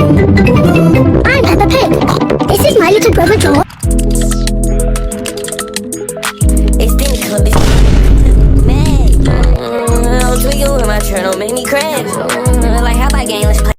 I'm Peppa Pig. This is my little brother George. It's Denny Club, it's Meg. I'll tweak you with my journal, make me crash. Like how about game, let's play.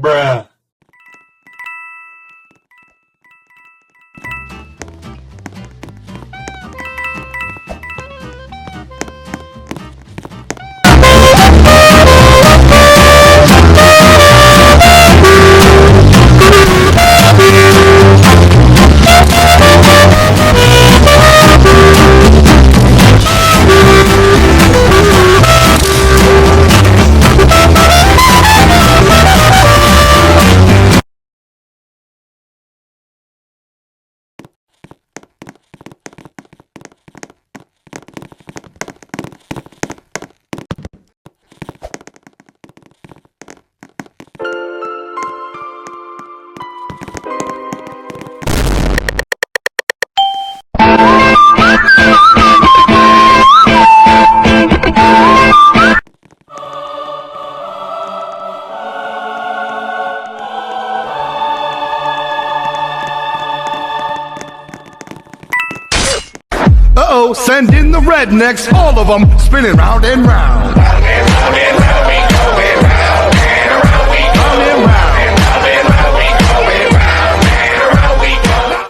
Bruh. Uh-oh, send in the rednecks, all of them spinning round and round. Round and round and round we going round and around we going round and round we going round and around we go.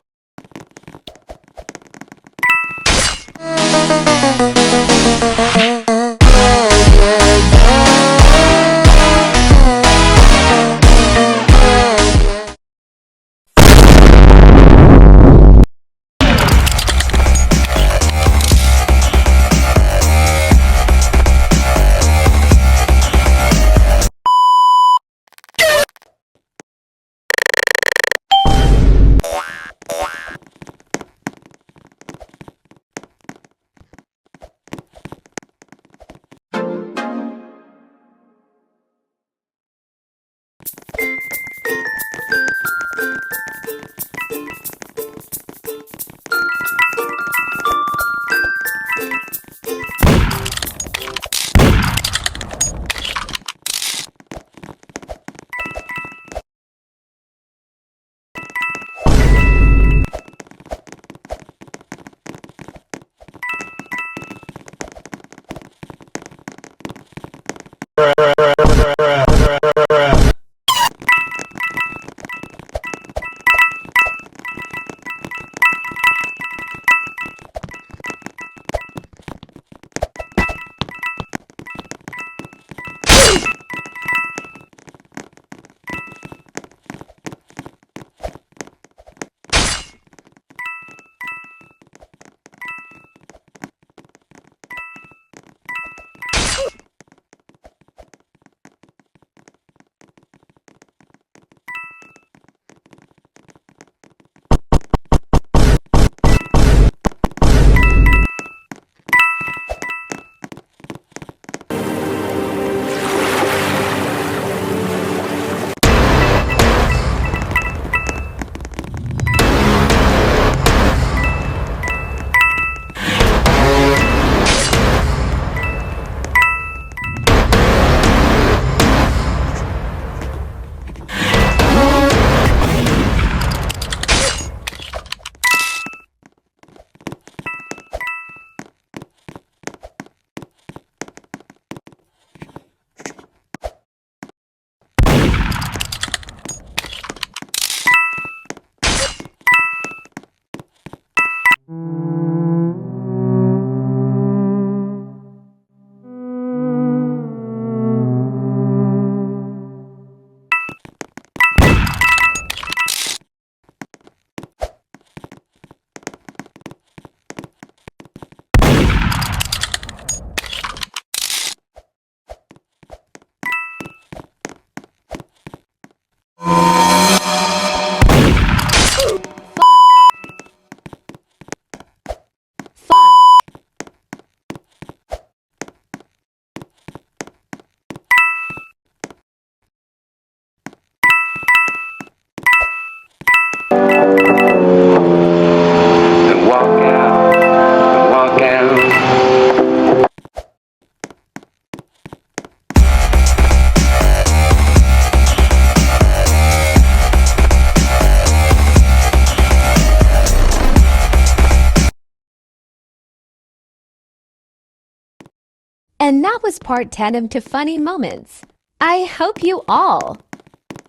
And that was part 10 of To Funny Moments. I hope you all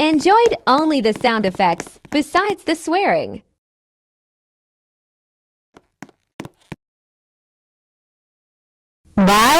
enjoyed only the sound effects besides the swearing. Bye.